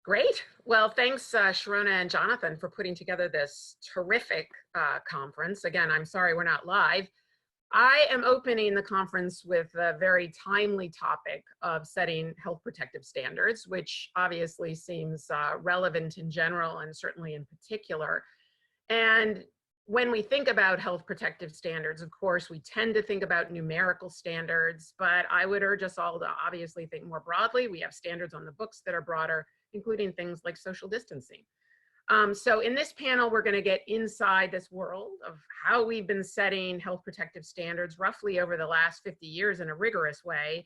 Great. Well, thanks, Sharona and Jonathan, for putting together this terrific conference. Again, I'm sorry we're not live. I am opening the conference with a very timely topic of setting health protective standards, which obviously seems relevant in general and certainly in particular. And when we think about health protective standards, of course, we tend to think about numerical standards, but I would urge us all to obviously think more broadly. We have standards on the books that are broader, including things like social distancing. So in this panel, we're going to get inside this world of how we've been setting health protective standards roughly over the last 50 years in a rigorous way,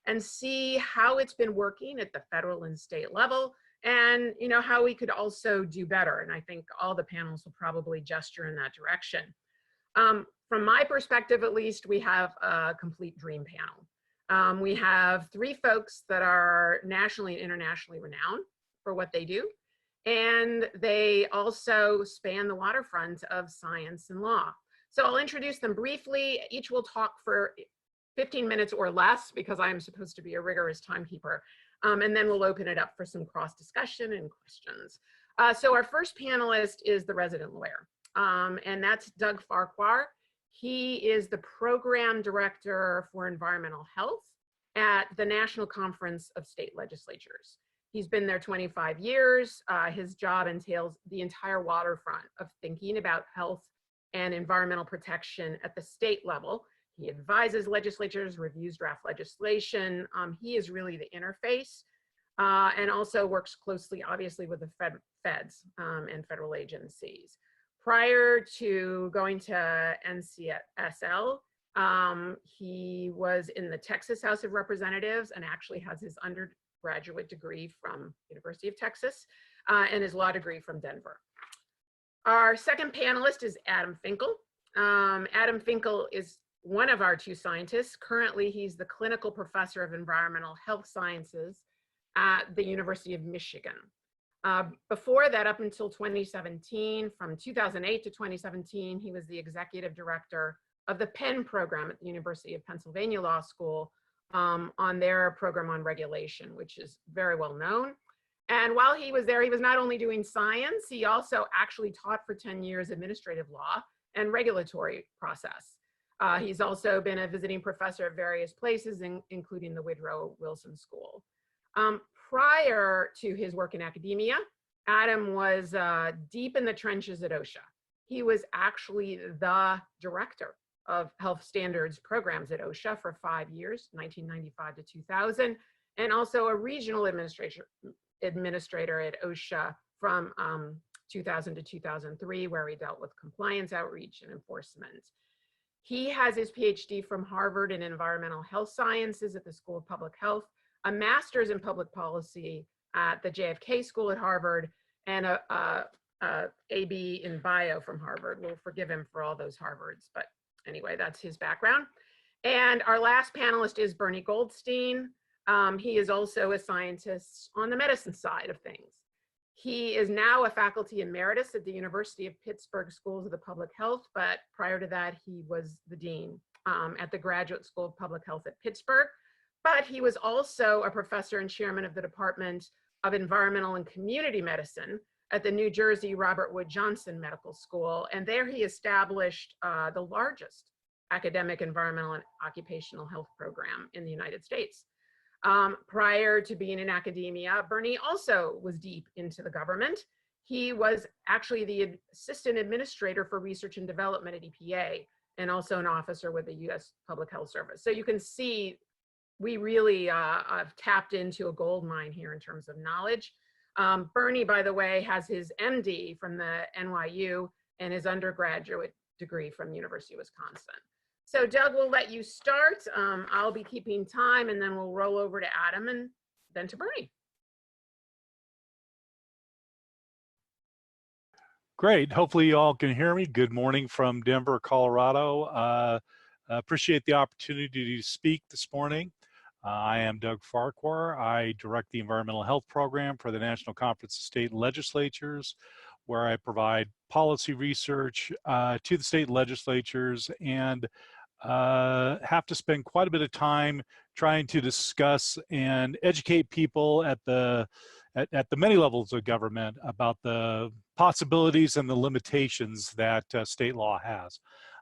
and see how it's been working at the federal and state level, and how we could also do better. And I think all the panels will probably gesture in that direction. From my perspective, at least, we have a complete dream panel. We have three folks that are nationally and internationally renowned for what they do, and they also span the waterfront of science and law. So I'll introduce them briefly. Each will talk for 15 minutes or less, because I am supposed to be a rigorous timekeeper. And then we'll open it up for some cross discussion and questions. So our first panelist is the resident lawyer, and that's Doug Farquhar. He is the program director for environmental health at the National Conference of State Legislatures. He's been there 25 years. His job entails the entire waterfront of thinking about health and environmental protection at the state level. He advises legislatures, reviews draft legislation. He is really the interface, and also works closely, obviously, with the feds and federal agencies. Prior to going to NCSL, he was in the Texas House of Representatives and actually has his undergraduate degree from University of Texas and his law degree from Denver. Our second panelist is Adam Finkel. Adam Finkel is one of our two scientists. Currently, he's the clinical professor of environmental health sciences at the University of Michigan. Before that, up until 2017, from 2008 to 2017, he was the executive director of the Penn program at the University of Pennsylvania Law School on their program on regulation, which is very well known. And while he was there, he was not only doing science, he also actually taught for 10 years administrative law and regulatory process. He's also been a visiting professor at various places, including the Woodrow Wilson School. Prior to his work in academia, Adam was deep in the trenches at OSHA. He was actually the director of health standards programs at OSHA for 5 years, 1995 to 2000, and also a regional administrator at OSHA from 2000 to 2003, where he dealt with compliance outreach and enforcement. He has his PhD from Harvard in environmental health sciences at the School of Public Health, a master's in public policy at the JFK School at Harvard, and a AB in bio from Harvard. We'll forgive him for all those Harvards, but anyway, that's his background. And our last panelist is Bernie Goldstein. He is also a scientist on the medicine side of things. He is now a faculty emeritus at the University of Pittsburgh Schools of the Public Health, but prior to that, he was the dean at the Graduate School of Public Health at Pittsburgh. But he was also a professor and chairman of the Department of Environmental and Community Medicine at the New Jersey Robert Wood Johnson Medical School. And there he established the largest academic environmental and occupational health program in the United States. Prior to being in academia, Bernie also was deep into the government. He was actually the assistant administrator for research and development at EPA, and also an officer with the US Public Health Service. So you can see we really have tapped into a gold mine here in terms of knowledge. Bernie, by the way, has his MD from the NYU and his undergraduate degree from University of Wisconsin. So Doug, we'll let you start. I'll be keeping time, and then we'll roll over to Adam and then to Bernie. Great. Hopefully you all can hear me. Good morning from Denver, Colorado. Appreciate the opportunity to speak this morning. I am Doug Farquhar. I direct the Environmental Health Program for the National Conference of State Legislatures, where I provide policy research to the state legislatures and have to spend quite a bit of time trying to discuss and educate people at the at the many levels of government about the possibilities and the limitations that state law has.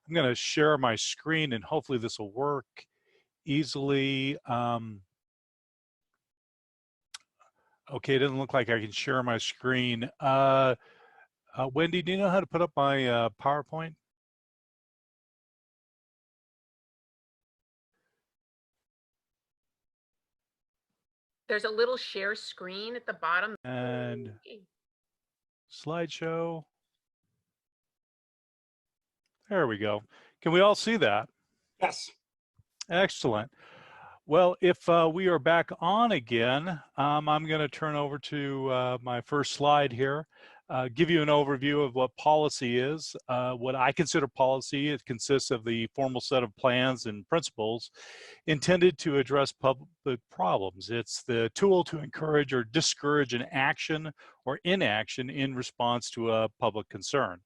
I'm going to share my screen and hopefully this will work easily. Okay, it doesn't look like I can share my screen. Wendy, do you know how to put up my PowerPoint? There's a little share screen at the bottom. And slideshow. There we go. Can we all see that? Yes. Excellent. Well, if we are back on again, I'm going to turn over to my first slide here, give you an overview of what policy is. What I consider policy, it consists of the formal set of plans and principles intended to address public problems. It's the tool to encourage or discourage an action or inaction in response to a public concern.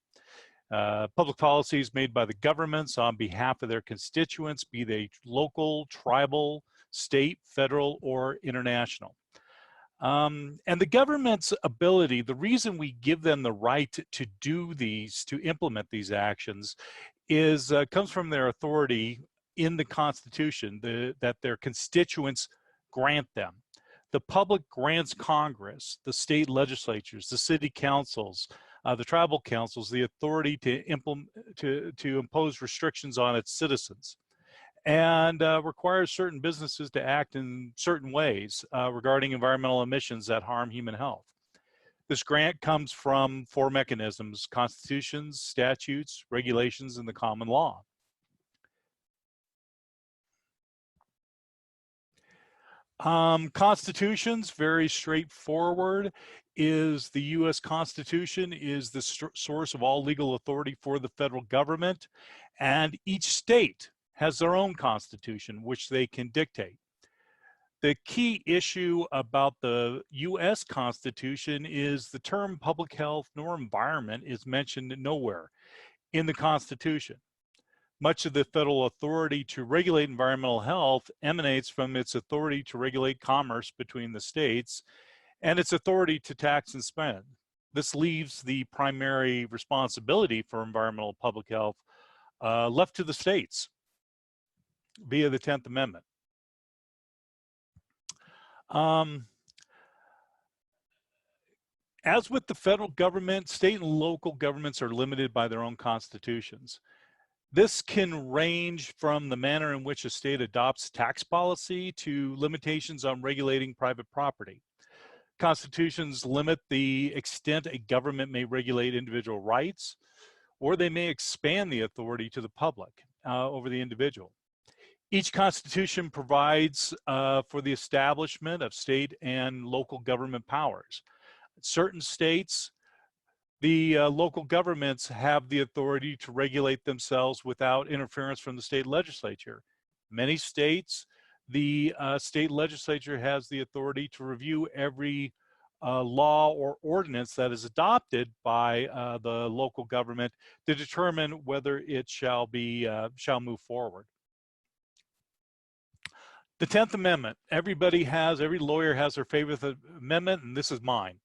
Public policies made by the governments on behalf of their constituents, be they local, tribal, state, federal, or international. And the government's ability, the reason we give them the right to do these, to implement these actions, is comes from their authority in the Constitution that their constituents grant them. The public grants Congress, the state legislatures, the city councils, the tribal councils, the authority to impose restrictions on its citizens, and requires certain businesses to act in certain ways regarding environmental emissions that harm human health. This grant comes from four mechanisms: constitutions, statutes, regulations, and the common law. Constitutions, very straightforward. Is the U.S. Constitution is the source of all legal authority for the federal government, and each state has their own constitution, which they can dictate. The key issue about the U.S. Constitution is the term public health nor environment is mentioned nowhere in the Constitution. Much of the federal authority to regulate environmental health emanates from its authority to regulate commerce between the states and its authority to tax and spend. This leaves the primary responsibility for environmental public health left to the states via the 10th Amendment. As with the federal government, state and local governments are limited by their own constitutions. This can range from the manner in which a state adopts tax policy to limitations on regulating private property. Constitutions limit the extent a government may regulate individual rights, or they may expand the authority to the public over the individual. Each constitution provides for the establishment of state and local government powers. Certain states, the local governments have the authority to regulate themselves without interference from the state legislature. Many states, the state legislature has the authority to review every law or ordinance that is adopted by the local government to determine whether it shall move forward. The 10th Amendment, every lawyer has their favorite amendment, and this is mine.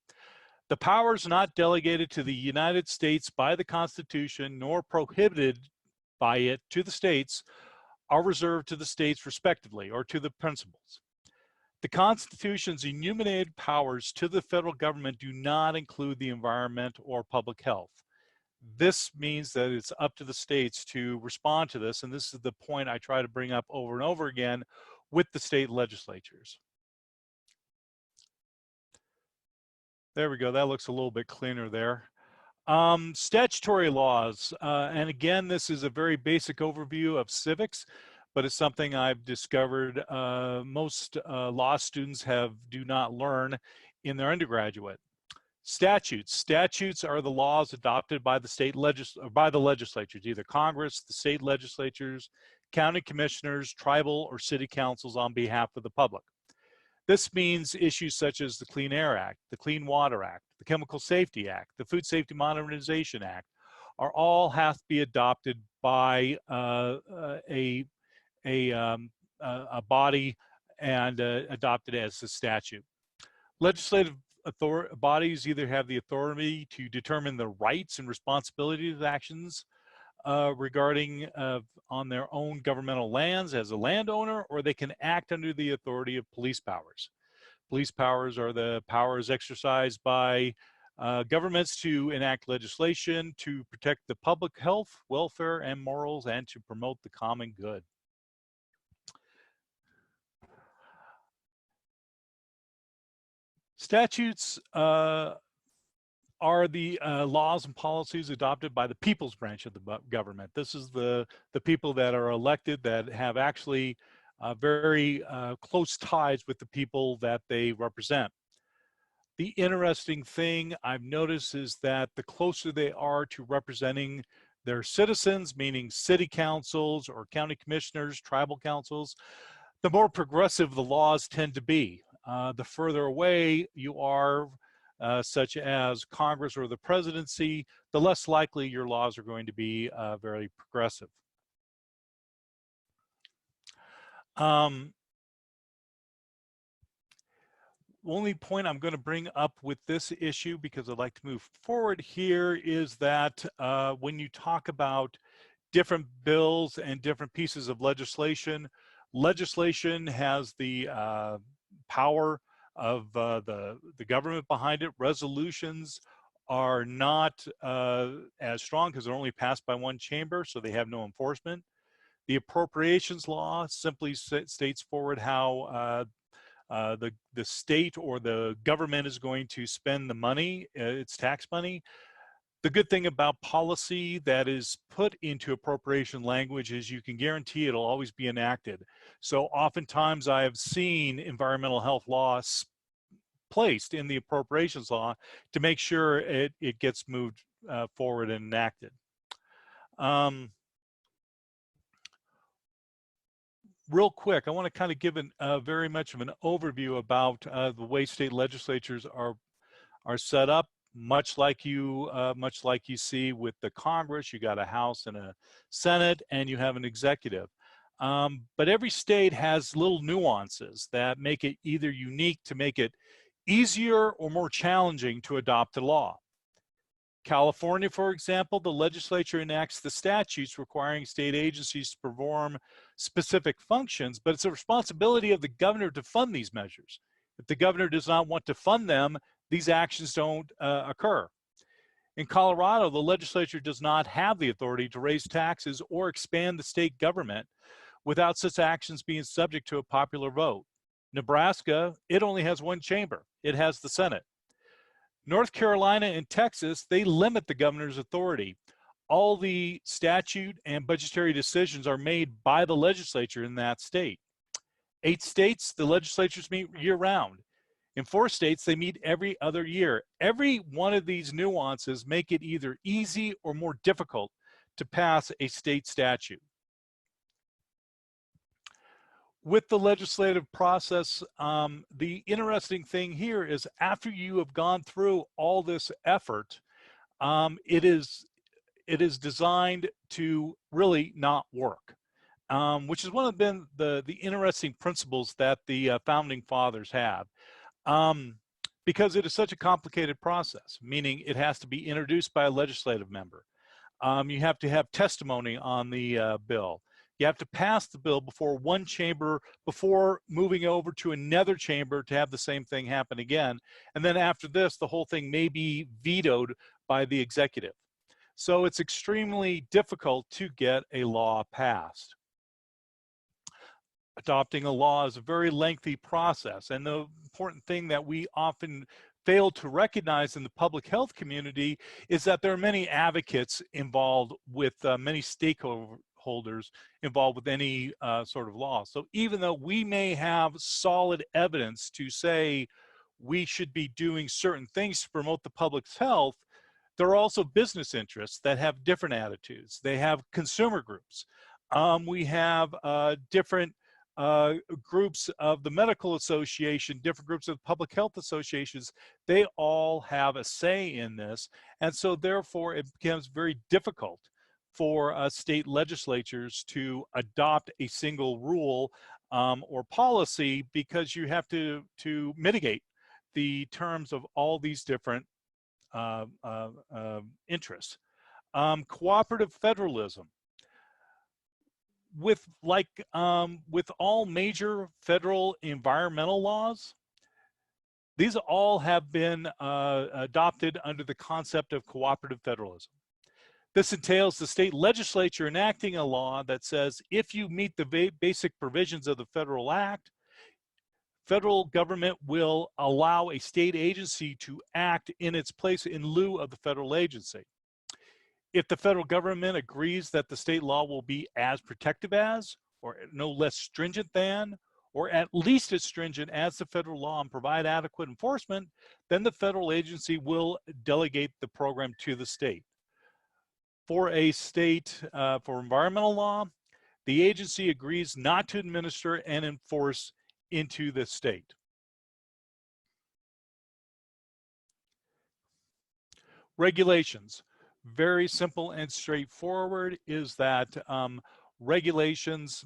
The powers not delegated to the United States by the Constitution nor prohibited by it to the states are reserved to the states respectively, or to the principals. The Constitution's enumerated powers to the federal government do not include the environment or public health. This means that it's up to the states to respond to this, and this is the point I try to bring up over and over again with the state legislatures. There we go, that looks a little bit cleaner there. Statutory laws, and again, this is a very basic overview of civics, but it's something I've discovered most law students do not learn in their undergraduate. Statutes are the laws adopted by the legislatures, either Congress, the state legislatures, county commissioners, tribal or city councils on behalf of the public. This means issues such as the Clean Air Act, the Clean Water Act, the Chemical Safety Act, the Food Safety Modernization Act, all have to be adopted by a body and adopted as a statute. Legislative bodies either have the authority to determine the rights and responsibilities of actions regarding on their own governmental lands as a landowner, or they can act under the authority of police powers. Police powers are the powers exercised by governments to enact legislation to protect the public health, welfare, and morals, and to promote the common good. Statutes are the laws and policies adopted by the people's branch of the government. This is the people that are elected that have actually very close ties with the people that they represent. The interesting thing I've noticed is that the closer they are to representing their citizens, meaning city councils or county commissioners, tribal councils, the more progressive the laws tend to be. The further away you are, such as Congress or the presidency, the less likely your laws are going to be very progressive. Only point I'm going to bring up with this issue, because I'd like to move forward here, is that when you talk about different bills and different pieces of legislation, legislation has the power of the government behind it. Resolutions are not as strong because they're only passed by one chamber, so they have no enforcement. The appropriations law simply states forward how the state or the government is going to spend the money, its tax money. The good thing about policy that is put into appropriation language is you can guarantee it'll always be enacted. So oftentimes I have seen environmental health laws placed in the appropriations law to make sure it gets moved forward and enacted. Real quick, I want to kind of give very much of an overview about the way state legislatures are set up. Much like you see with the Congress, you got a House and a Senate, and you have an executive. But every state has little nuances that make it either unique to make it easier or more challenging to adopt a law. California, for example, the legislature enacts the statutes requiring state agencies to perform specific functions, but it's the responsibility of the governor to fund these measures. If the governor does not want to fund them, these actions don't occur. In Colorado, the legislature does not have the authority to raise taxes or expand the state government without such actions being subject to a popular vote. Nebraska, it only has one chamber. It has the Senate. North Carolina and Texas, they limit the governor's authority. All the statute and budgetary decisions are made by the legislature in that state. 8 states, the legislatures meet year-round. In 4 states, they meet every other year. Every one of these nuances make it either easy or more difficult to pass a state statute. With the legislative process, the interesting thing here is after you have gone through all this effort, it is designed to really not work, which is one of the interesting principles that the founding fathers have, because it is such a complicated process, meaning it has to be introduced by a legislative member. You have to have testimony on the bill. You have to pass the bill before one chamber, before moving over to another chamber to have the same thing happen again. And then after this, the whole thing may be vetoed by the executive. So it's extremely difficult to get a law passed. Adopting a law is a very lengthy process. And the important thing that we often fail to recognize in the public health community is that there are many advocates involved with many stakeholders involved with any sort of law. So even though we may have solid evidence to say we should be doing certain things to promote the public's health, there are also business interests that have different attitudes. They have consumer groups. We have different groups of the medical association, different groups of public health associations. They all have a say in this. And so therefore it becomes very difficult for state legislatures to adopt a single rule or policy, because you have to mitigate the terms of all these different interests. Cooperative federalism. With all major federal environmental laws, these all have been adopted under the concept of cooperative federalism. This entails the state legislature enacting a law that says if you meet the basic provisions of the federal act, federal government will allow a state agency to act in its place in lieu of the federal agency. If the federal government agrees that the state law will be as protective as, or no less stringent than, or at least as stringent as the federal law and provide adequate enforcement, then the federal agency will delegate the program to the state. For a state, for environmental law, the agency agrees not to administer and enforce into the state. Regulations. Very simple and straightforward is that regulations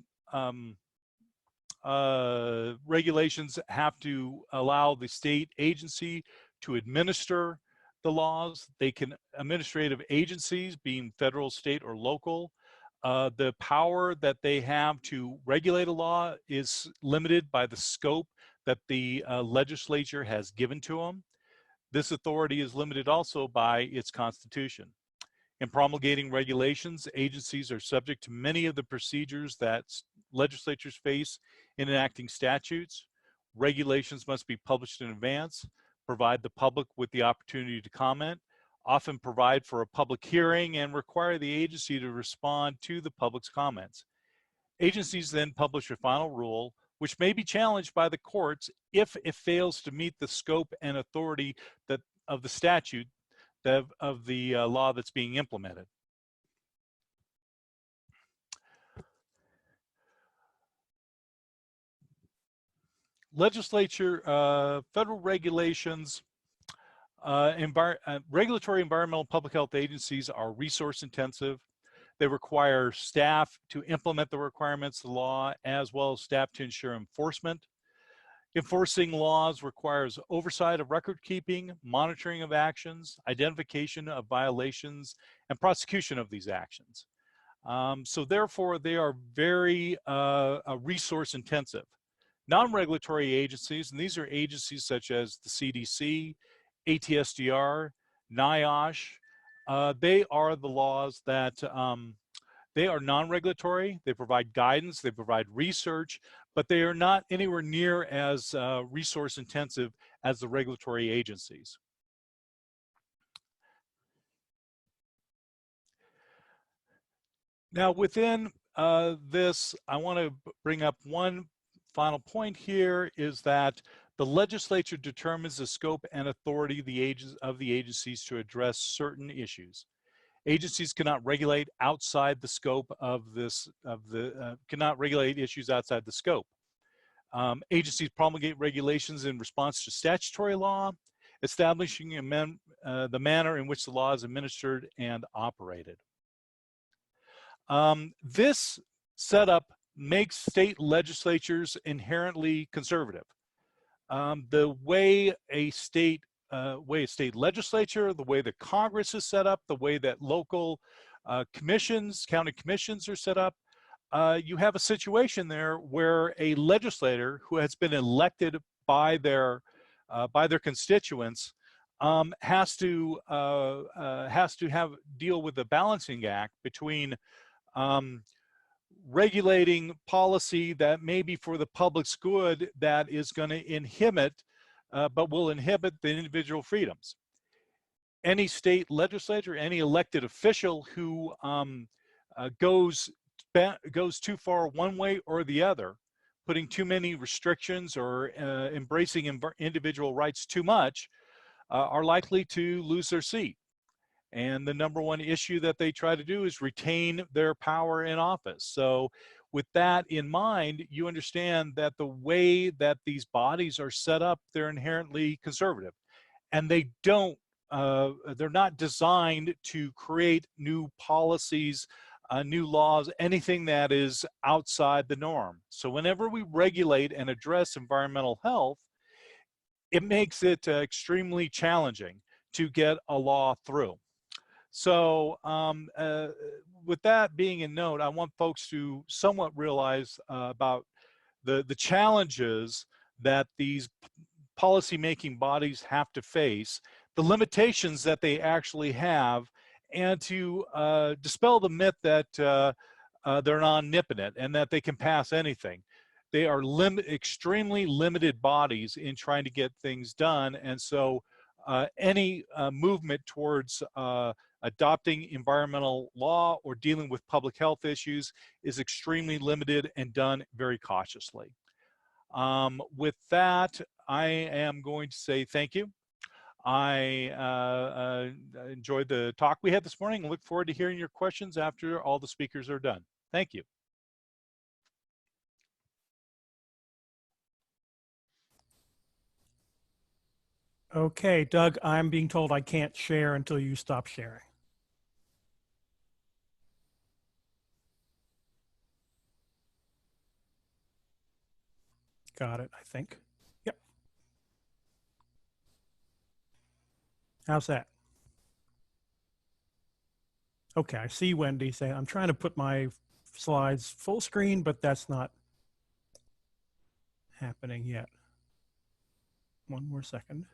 have to allow the state agency to administer the laws. They can, administrative agencies, being federal, state, or local, the power that they have to regulate a law is limited by the scope that the legislature has given to them. This authority is limited also by its constitution. In promulgating regulations, agencies are subject to many of the procedures that legislatures face in enacting statutes. Regulations must be published in advance, provide the public with the opportunity to comment, often provide for a public hearing, and require the agency to respond to the public's comments. Agencies then publish a final rule, which may be challenged by the courts if it fails to meet the scope and authority of the statute of the law that's being implemented. Legislature, federal regulations, regulatory environmental public health agencies are resource intensive. They require staff to implement the requirements of the law, as well as staff to ensure enforcement. Enforcing laws requires oversight of record keeping, monitoring of actions, identification of violations, and prosecution of these actions. So therefore, they are very resource intensive. Non-regulatory agencies, and these are agencies such as the CDC, ATSDR, NIOSH, they are the laws that they are non-regulatory. They provide guidance, they provide research, but they are not anywhere near as resource intensive as the regulatory agencies. Now within this, I want to bring up one final point here, is that the legislature determines the scope and authority of the agencies to address certain issues. Agencies cannot regulate outside the scope of this, cannot regulate issues outside the scope. Agencies promulgate regulations in response to statutory law, establishing the manner in which the law is administered and operated. This setup makes state legislatures inherently conservative. The way a state legislature, the way the Congress is set up, the way that local commissions, county commissions are set up, you have a situation there where a legislator who has been elected by their constituents has to deal with the balancing act between regulating policy that may be for the public's good that is going to inhibit, but will inhibit the individual freedoms. Any state legislature, any elected official who goes too far one way or the other, putting too many restrictions or embracing individual rights too much, are likely to lose their seat. And the number one issue that they try to do is retain their power in office. So with that in mind, you understand that the way that these bodies are set up, they're inherently conservative. And they don't, they're not designed to create new policies, new laws, anything that is outside the norm. So whenever we regulate and address environmental health, it makes it extremely challenging to get a law through. So with that being in note, I want folks to somewhat realize about the challenges that these policymaking bodies have to face, the limitations that they actually have, and to dispel the myth that they're omnipotent and that they can pass anything. They are extremely limited bodies in trying to get things done, and so any movement towards adopting environmental law or dealing with public health issues is extremely limited and done very cautiously. With that, I am going to say thank you. I enjoyed the talk we had this morning and look forward to hearing your questions after all the speakers are done. Thank you. Okay, Doug, I'm being told I can't share until you stop sharing. Got it, I think. Yep. How's that? Okay, I see Wendy saying, I'm trying to put my slides full screen, but that's not happening yet. One more second.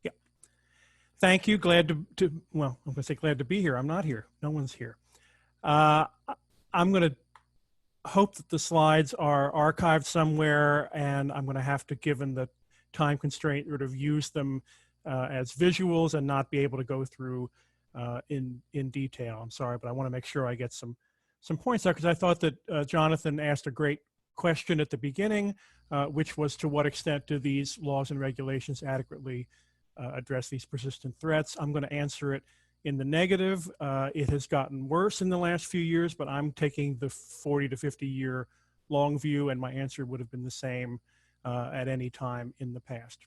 Yeah. Thank you. Glad to well, I'm going to say glad to be here. I'm not here. No one's here. I'm going to hope that the slides are archived somewhere, and I'm going to have to, given the time constraint, sort of use them as visuals and not be able to go through in detail. I'm sorry, but I want to make sure I get some points out, because I thought that Jonathan asked a great question at the beginning, which was, to what extent do these laws and regulations adequately address these persistent threats? I'm going to answer it in the negative. It has gotten worse in the last few years, but I'm taking the 40 to 50 year long view, and my answer would have been the same at any time in the past.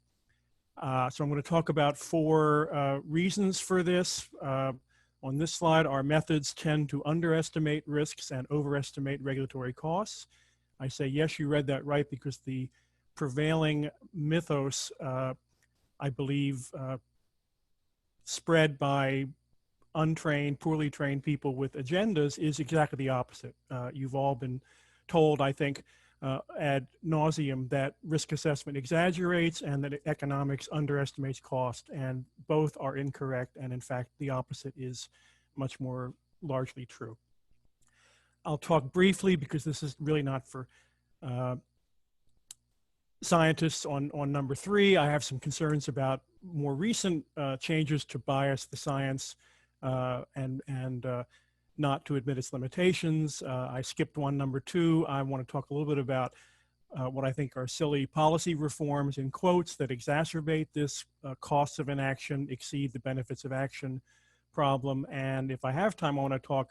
So I'm going to talk about 4 reasons for this. On this slide, our methods tend to underestimate risks and overestimate regulatory costs. I say, yes, you read that right, because the prevailing mythos, I believe, spread by untrained, poorly trained people with agendas, is exactly the opposite. You've all been told, I think, ad nauseum, that risk assessment exaggerates and that economics underestimates cost, and both are incorrect, and in fact the opposite is much more largely true. I'll talk briefly, because this is really not for scientists, on number 3. I have some concerns about more recent changes to bias the science and not to admit its limitations. I skipped one, number 2. I want to talk a little bit about what I think are silly policy reforms, in quotes, that exacerbate this costs of inaction exceed the benefits of action problem. And if I have time, I want to talk,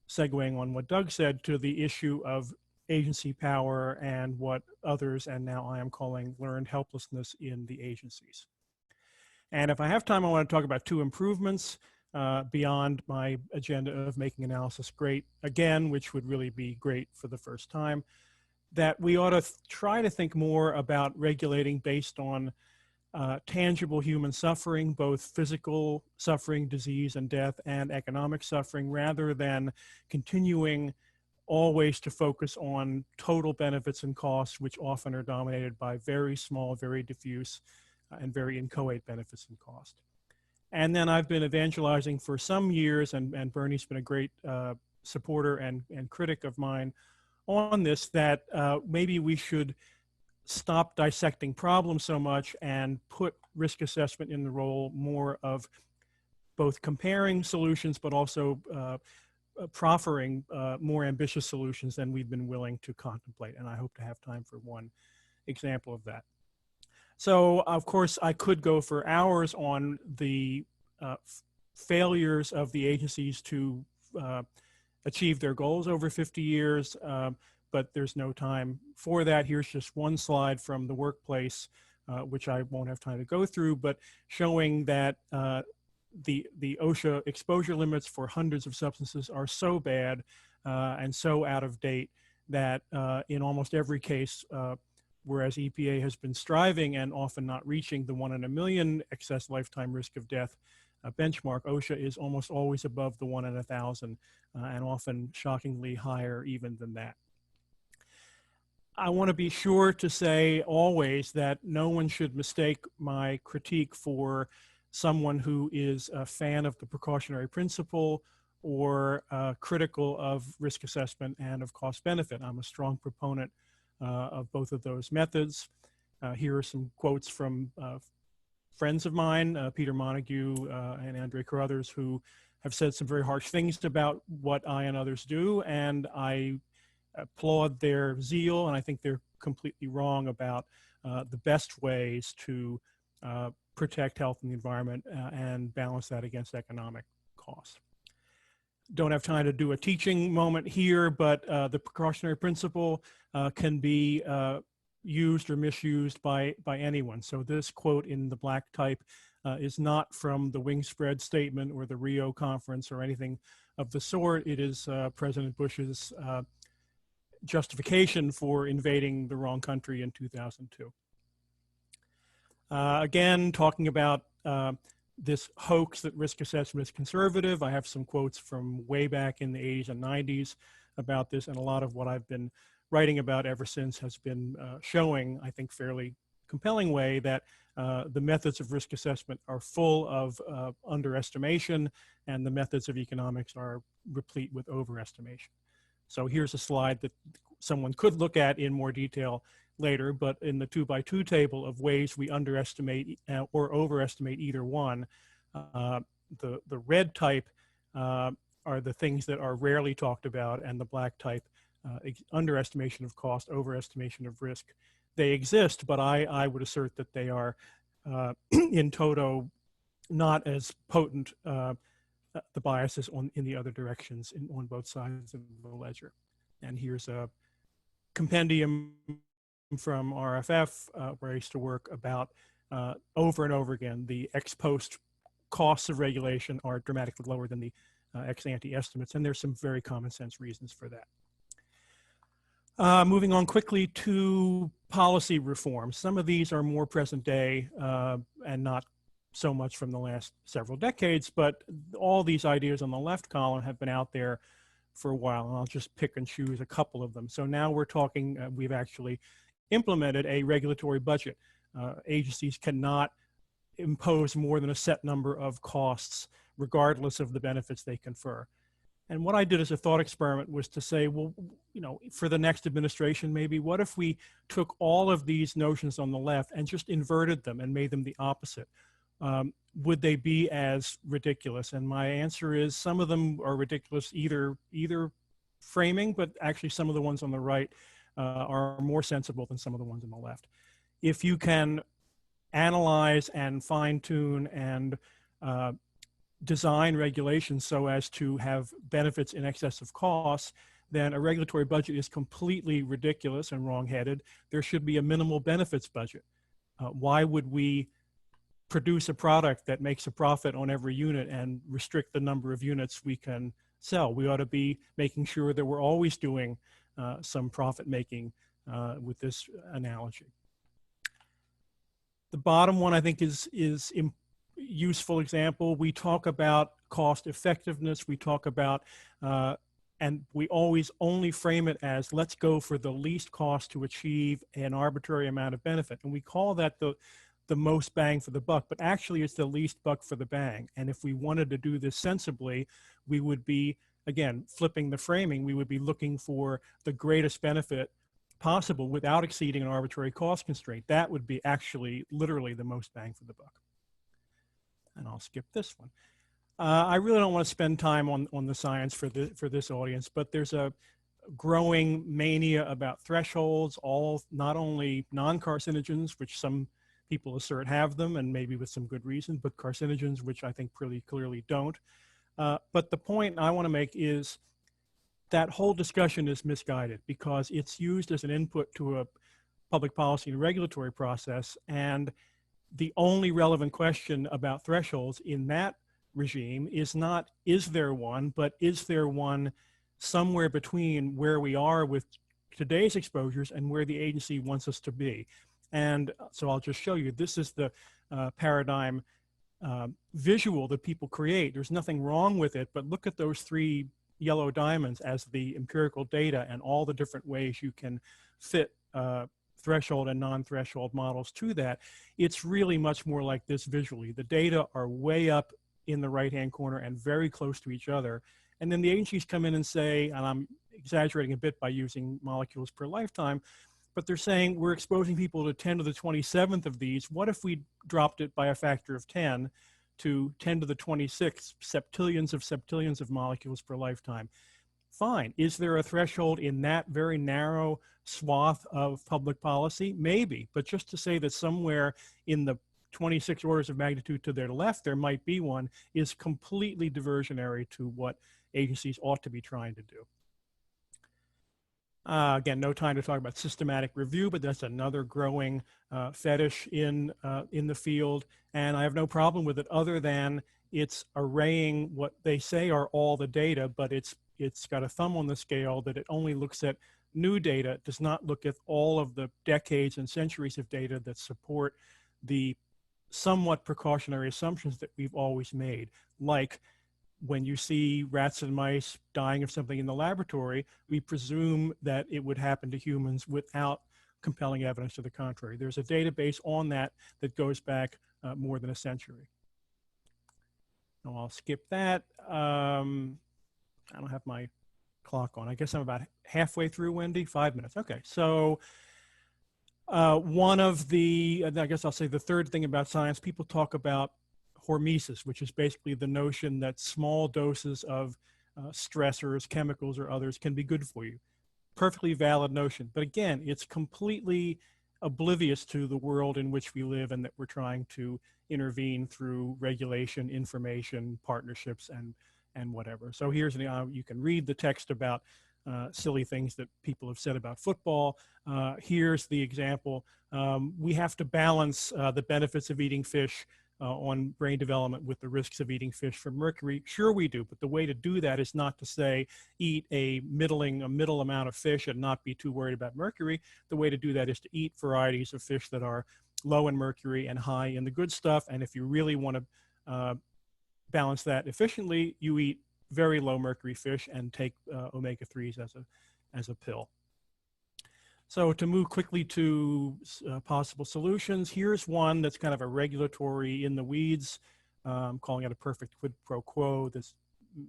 segueing on what Doug said, to the issue of agency power and what others, and now I am calling, learned helplessness in the agencies. And if I have time, I want to talk about 2 improvements beyond my agenda of making analysis great again, which would really be great for the first time, that we ought to try to think more about regulating based on tangible human suffering, both physical suffering, disease and death, and economic suffering, rather than continuing always to focus on total benefits and costs, which often are dominated by very small, very diffuse, and very inchoate benefits and cost. And then I've been evangelizing for some years, and Bernie's been a great supporter and critic of mine on this, that maybe we should stop dissecting problems so much and put risk assessment in the role more of both comparing solutions, but also proffering more ambitious solutions than we've been willing to contemplate. And I hope to have time for one example of that. So, of course, I could go for hours on the failures of the agencies to achieve their goals over 50 years, but there's no time for that. Here's just one slide from the workplace, which I won't have time to go through, but showing that the OSHA exposure limits for hundreds of substances are so bad and so out of date that in almost every case, whereas EPA has been striving and often not reaching the 1 in a million excess lifetime risk of death benchmark, OSHA is almost always above the 1 in 1,000 and often shockingly higher even than that. I want to be sure to say always that no one should mistake my critique for someone who is a fan of the precautionary principle or critical of risk assessment and of cost benefit. I'm a strong proponent of both of those methods. Here are some quotes from friends of mine, Peter Montague and Andre Carruthers, who have said some very harsh things about what I and others do, and I applaud their zeal, and I think they're completely wrong about the best ways to protect health and the environment and balance that against economic costs. Don't have time to do a teaching moment here, but the precautionary principle can be used or misused by anyone. So this quote in the black type is not from the Wingspread statement or the Rio conference or anything of the sort. It is President Bush's justification for invading the wrong country in 2002. Again, talking about this hoax that risk assessment is conservative. I have some quotes from way back in the 80s and 90s about this, and a lot of what I've been writing about ever since has been showing, I think, fairly compelling way that the methods of risk assessment are full of underestimation, and the methods of economics are replete with overestimation. So here's a slide that someone could look at in more detail later, but in the 2x2 table of ways we underestimate or overestimate either one, the red type are the things that are rarely talked about, and the black type, underestimation of cost, overestimation of risk. They exist, but I would assert that they are in toto not as potent, the biases in the other directions on both sides of the ledger. And here's a compendium from RFF, where I used to work, about over and over again, the ex post costs of regulation are dramatically lower than the ex ante estimates, and there's some very common sense reasons for that. Moving on quickly to policy reform. Some of these are more present day and not so much from the last several decades, but all these ideas on the left column have been out there for a while, and I'll just pick and choose a couple of them. So now we're talking, we've actually implemented a regulatory budget. Agencies cannot impose more than a set number of costs, regardless of the benefits they confer. And what I did as a thought experiment was to say, well, you know, for the next administration, maybe, what if we took all of these notions on the left and just inverted them and made them the opposite? Would they be as ridiculous? And my answer is some of them are ridiculous, either framing, but actually some of the ones on the right are more sensible than some of the ones on the left. If you can analyze and fine tune and design regulations so as to have benefits in excess of costs, then a regulatory budget is completely ridiculous and wrong-headed. There should be a minimal benefits budget. Why would we produce a product that makes a profit on every unit and restrict the number of units we can sell? We ought to be making sure that we're always doing some profit making with this analogy. The bottom one, I think, is useful example. We talk about cost effectiveness. We talk about, and we always only frame it as, let's go for the least cost to achieve an arbitrary amount of benefit. And we call that the most bang for the buck, but actually it's the least buck for the bang. And if we wanted to do this sensibly, we would be, again, flipping the framing. We would be looking for the greatest benefit possible without exceeding an arbitrary cost constraint. That would be actually literally the most bang for the buck. And I'll skip this one. I really don't want to spend time on the science for this audience, but there's a growing mania about thresholds, not only non-carcinogens, which some people assert have them, and maybe with some good reason, but carcinogens, which I think pretty clearly don't. But the point I want to make is that whole discussion is misguided because it's used as an input to a public policy and regulatory process, and the only relevant question about thresholds in that regime is not, is there one, but is there one somewhere between where we are with today's exposures and where the agency wants us to be. And so I'll just show you, this is the paradigm visual that people create. There's nothing wrong with it, but look at those three yellow diamonds as the empirical data and all the different ways you can fit threshold and non-threshold models to that. It's really much more like this visually. The data are way up in the right-hand corner and very close to each other. And then the agencies come in and say, and I'm exaggerating a bit by using molecules per lifetime, but they're saying we're exposing people to 10 to the 27th of these. What if we dropped it by a factor of 10 to 10 to the 26 septillions of molecules per lifetime? Fine. Is there a threshold in that very narrow swath of public policy? Maybe, but just to say that somewhere in the 26 orders of magnitude to their left there might be one is completely diversionary to what agencies ought to be trying to do. Again, no time to talk about systematic review, but that's another growing fetish in the field, and I have no problem with it other than it's arraying what they say are all the data, but it's got a thumb on the scale that it only looks at new data. It does not look at all of the decades and centuries of data that support the somewhat precautionary assumptions that we've always made, like when you see rats and mice dying of something in the laboratory, we presume that it would happen to humans without compelling evidence to the contrary. There's a database on that that goes back more than a century. Now I'll skip that. I don't have my clock on. I guess I'm about halfway through, Wendy. 5 minutes. Okay, so one of the, I guess I'll say the third thing about science, people talk about hormesis, which is basically the notion that small doses of stressors, chemicals, or others can be good for you. Perfectly valid notion. But again, it's completely oblivious to the world in which we live and that we're trying to intervene through regulation, information, partnerships, and whatever. So here's you can read the text about silly things that people have said about football. Here's the example. We have to balance the benefits of eating fish on brain development with the risks of eating fish from mercury. Sure we do, but the way to do that is not to say eat a middle amount of fish and not be too worried about mercury. The way to do that is to eat varieties of fish that are low in mercury and high in the good stuff. And if you really want to balance that efficiently, you eat very low mercury fish and take omega-3s as a pill. So to move quickly to possible solutions, here's one that's kind of a regulatory in the weeds. I'm calling it a perfect quid pro quo. This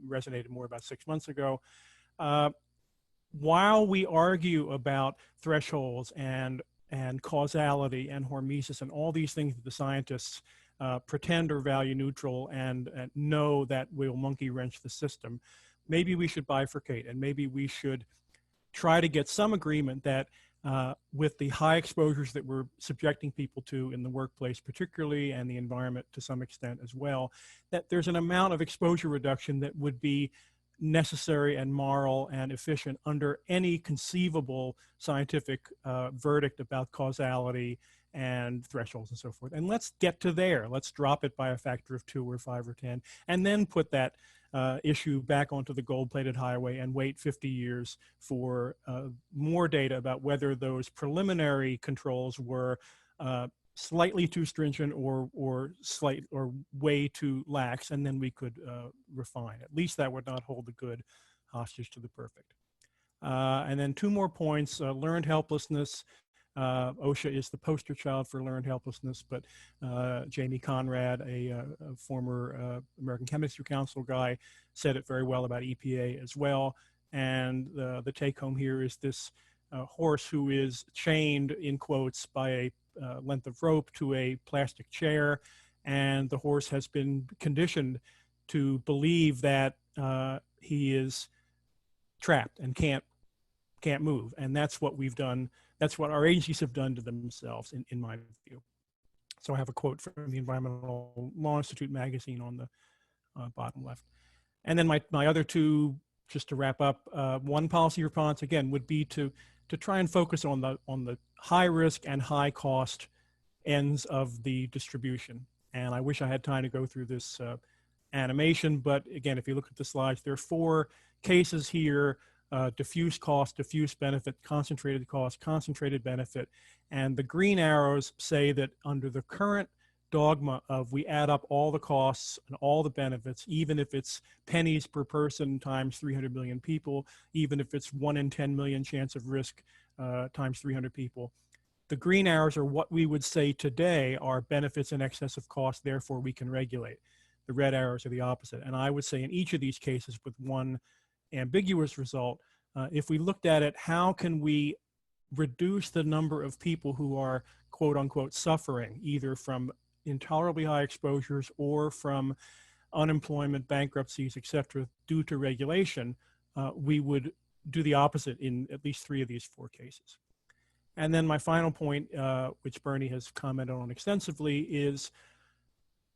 resonated more about 6 months ago. While we argue about thresholds and causality and hormesis and all these things that the scientists pretend are value neutral and know that will monkey wrench the system, maybe we should bifurcate and maybe we should try to get some agreement that with the high exposures that we're subjecting people to in the workplace particularly, and the environment to some extent as well, that there's an amount of exposure reduction that would be necessary and moral and efficient under any conceivable scientific verdict about causality and thresholds and so forth. And let's get to there. Let's drop it by a factor of 2 or 5 or 10, and then put that issue back onto the gold-plated highway and wait 50 years for more data about whether those preliminary controls were slightly too stringent or way too lax, and then we could refine. At least that would not hold the good hostage to the perfect. And then 2 more points. Learned helplessness. OSHA is the poster child for learned helplessness, but Jamie Conrad, a former American Chemistry Council guy, said it very well about EPA as well. And the take home here is this horse who is chained, in quotes, by a length of rope to a plastic chair, and the horse has been conditioned to believe that he is trapped and can't move. And that's what we've done. That's what our agencies have done to themselves, in my view. So I have a quote from the Environmental Law Institute magazine on the bottom left. And then my other 2, just to wrap up, one policy response, again, would be to try and focus on the high risk and high cost ends of the distribution. And I wish I had time to go through this animation, but again, if you look at the slides, there are 4 cases here diffuse cost, diffuse benefit, concentrated cost, concentrated benefit. And the green arrows say that under the current dogma of we add up all the costs and all the benefits, even if it's pennies per person times 300 million people, even if it's 1 in 10 million chance of risk times 300 people. The green arrows are what we would say today are benefits in excess of cost, therefore we can regulate. The red arrows are the opposite. And I would say in each of these cases, with one ambiguous result, if we looked at it, how can we reduce the number of people who are quote unquote suffering, either from intolerably high exposures or from unemployment, bankruptcies, et cetera, due to regulation, we would do the opposite in at least 3 of these 4 cases. And then my final point, which Bernie has commented on extensively, is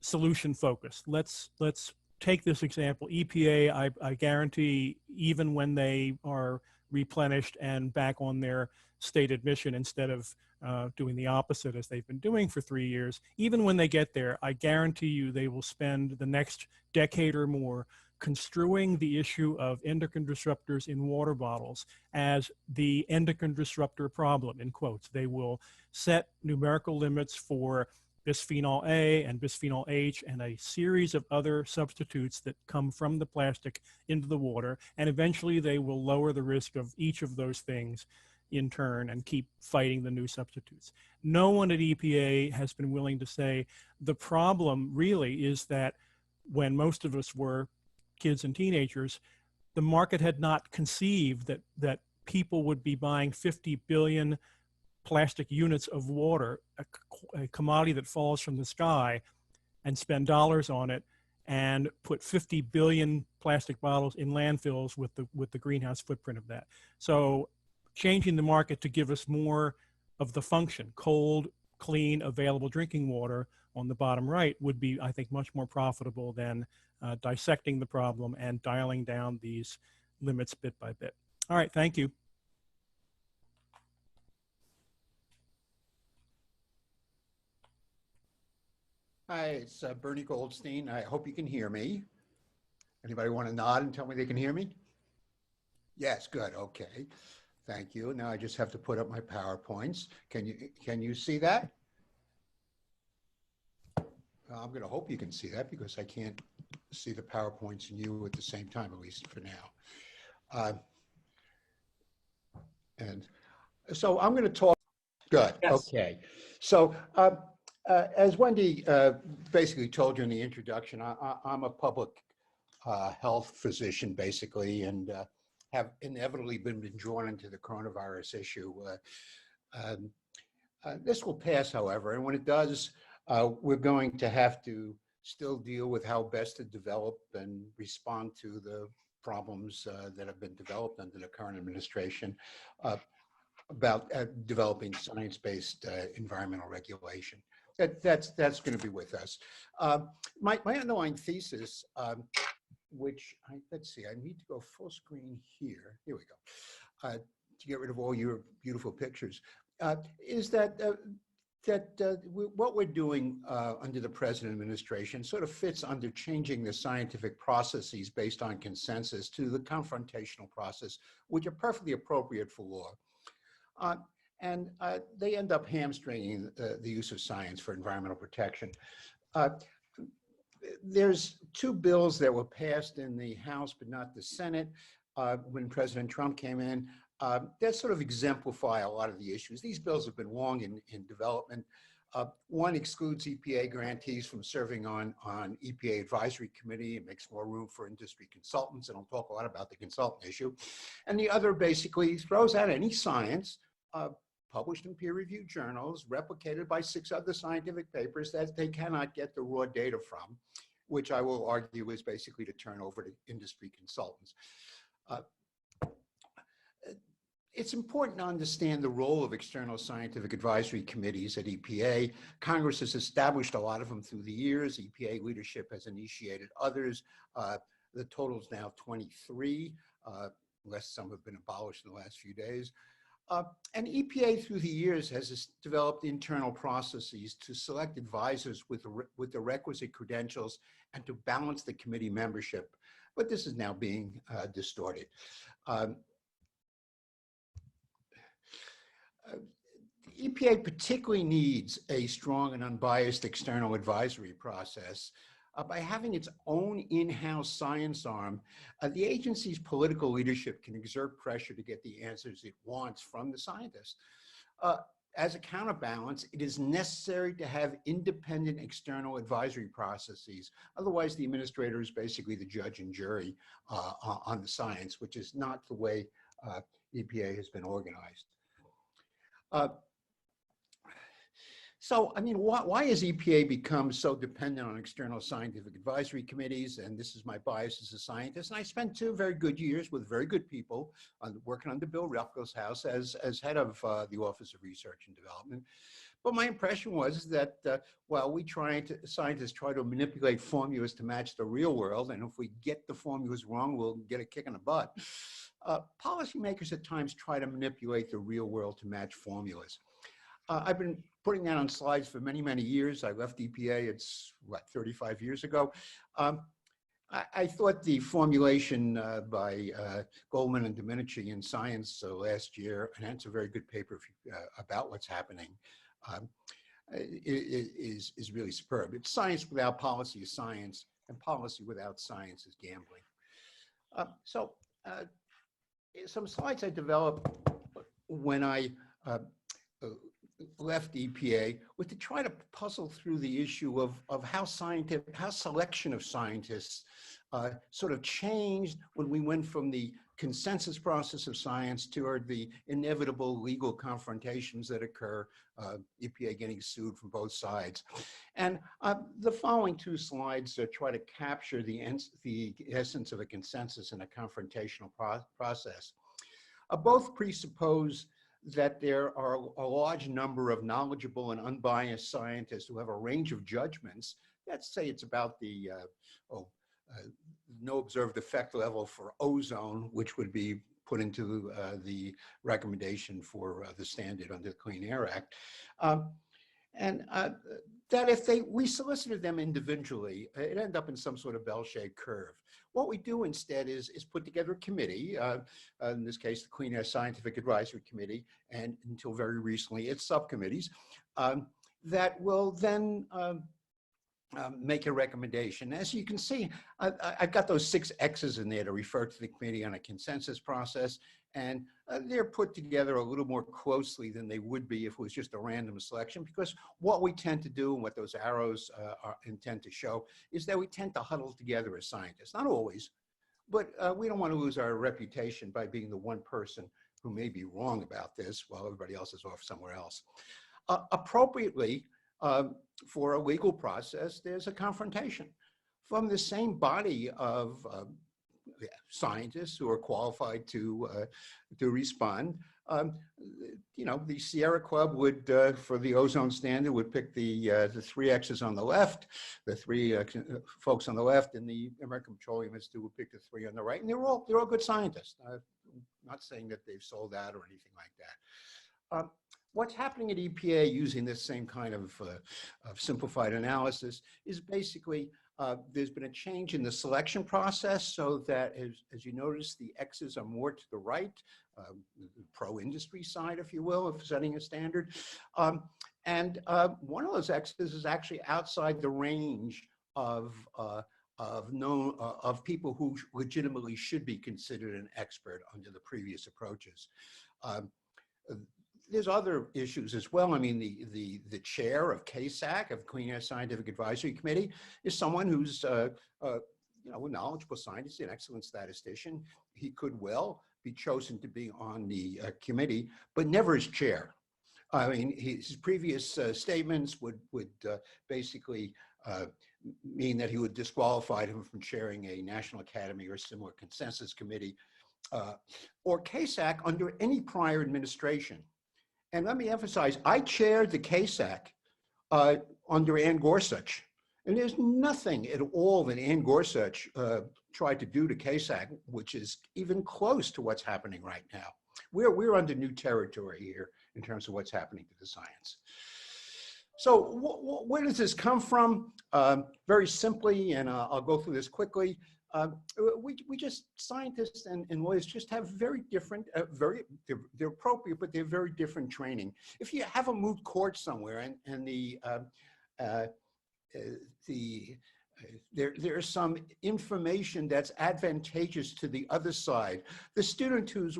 solution focused. Let's take this example. EPA, I guarantee, even when they are replenished and back on their stated mission instead of doing the opposite as they've been doing for 3 years, even when they get there, I guarantee you they will spend the next decade or more construing the issue of endocrine disruptors in water bottles as the endocrine disruptor problem, in quotes. They will set numerical limits for bisphenol A and bisphenol H and a series of other substitutes that come from the plastic into the water, and eventually they will lower the risk of each of those things in turn and keep fighting the new substitutes. No one at EPA has been willing to say the problem really is that when most of us were kids and teenagers, the market had not conceived that people would be buying 50 billion plastic units of water, a commodity that falls from the sky, and spend dollars on it and put 50 billion plastic bottles in landfills with the greenhouse footprint of that. So changing the market to give us more of the function, cold, clean, available drinking water on the bottom right would be, I think, much more profitable than dissecting the problem and dialing down these limits bit by bit. All right, thank you. Hi, it's Bernie Goldstein. I hope you can hear me. Anybody want to nod and tell me they can hear me? Yes, good, okay. Thank you. Now I just have to put up my PowerPoints. Can you see that? I'm going to hope you can see that because I can't see the PowerPoints and you at the same time, at least for now. And so I'm going to talk. Good. Yes. Okay. So as Wendy basically told you in the introduction, I'm a public health physician, basically, and have inevitably been drawn into the coronavirus issue. This will pass, however, and when it does, we're going to have to still deal with how best to develop and respond to the problems that have been developed under the current administration about developing science-based environmental regulation. That's going to be with us. My underlying thesis, which let's see, I need to go full screen here. Here we go. To get rid of all your beautiful pictures, is that what we're doing under the present administration sort of fits under changing the scientific processes based on consensus to the confrontational process, which are perfectly appropriate for law. And they end up hamstringing the use of science for environmental protection. There's 2 bills that were passed in the House, but not the Senate, when President Trump came in. That sort of exemplify a lot of the issues. These bills have been long in development. One excludes EPA grantees from serving on EPA advisory committee and makes more room for industry consultants, and I'll talk a lot about the consultant issue. And the other basically throws out any science published in peer-reviewed journals, replicated by 6 other scientific papers that they cannot get the raw data from, which I will argue is basically to turn over to industry consultants. It's important to understand the role of external scientific advisory committees at EPA. Congress has established a lot of them through the years. EPA leadership has initiated others. The total is now 23, unless some have been abolished in the last few days. And EPA through the years has developed internal processes to select advisors with the requisite credentials and to balance the committee membership. But this is now being distorted. The EPA particularly needs a strong and unbiased external advisory process. By having its own in-house science arm, the agency's political leadership can exert pressure to get the answers it wants from the scientists. As a counterbalance, it is necessary to have independent external advisory processes. Otherwise, the administrator is basically the judge and jury on the science, which is not the way EPA has been organized. So, I mean, why has EPA become so dependent on external scientific advisory committees? And this is my bias as a scientist. And I spent 2 very good years with very good people working under Bill Repko's house as head of the Office of Research and Development. But my impression was that while scientists try to manipulate formulas to match the real world, and if we get the formulas wrong, we'll get a kick in the butt, policymakers at times try to manipulate the real world to match formulas. I've been putting that on slides for many, many years. I left EPA, it's what, 35 years ago. I thought the formulation by Goldman and Domenici in Science last year, and that's a very good paper about what's happening, is really superb. It's science without policy is science, and policy without science is gambling. Some slides I developed when I left EPA was to try to puzzle through the issue of how selection of scientists sort of changed when we went from the consensus process of science toward the inevitable legal confrontations that occur, EPA getting sued from both sides. And the following 2 slides try to capture the essence of a consensus and a confrontational process. Both presuppose that there are a large number of knowledgeable and unbiased scientists who have a range of judgments. Let's say it's about the no observed effect level for ozone, which would be put into the recommendation for the standard under the Clean Air Act. That if we solicited them individually, it ended up in some sort of bell-shaped curve. What we do instead is put together a committee, in this case, the Clean Air Scientific Advisory Committee, and until very recently, its subcommittees, that will then make a recommendation. As you can see, I've got those 6 X's in there to refer to the committee on a consensus process, and they're put together a little more closely than they would be if it was just a random selection, because what we tend to do and what those arrows intend to show is that we tend to huddle together as scientists. Not always, but we don't want to lose our reputation by being the one person who may be wrong about this while everybody else is off somewhere else. Appropriately, for a legal process, there's a confrontation from the same body of scientists who are qualified to respond. You know, the Sierra Club would, for the ozone standard, would pick the 3 X's on the left, the 3 folks on the left, and the American Petroleum Institute would pick the 3 on the right, and they're all good scientists. I'm not saying that they've sold out or anything like that. What's happening at EPA using this same kind of simplified analysis is basically there's been a change in the selection process so that, as you notice, the X's are more to the right, pro-industry side, if you will, of setting a standard. And one of those X's is actually outside the range of people who legitimately should be considered an expert under the previous approaches. There's other issues as well. I mean, the chair of CASAC, of Clean Air Scientific Advisory Committee, is someone who's you know, a knowledgeable scientist, an excellent statistician. He could well be chosen to be on the committee, but never as chair. I mean, his previous statements would basically mean that he would disqualify him from chairing a National Academy or similar consensus committee, or CASAC under any prior administration. And let me emphasize, I chaired the CASAC under Ann Gorsuch, and there's nothing at all that Ann Gorsuch tried to do to CASAC, which is even close to what's happening right now. We're under new territory here in terms of what's happening to the science. So where does this come from? Very simply, and I'll go through this quickly, we just, scientists and lawyers just have very different, they're appropriate, but they're very different training. If you have a moot court somewhere and there's some information that's advantageous to the other side, the student who's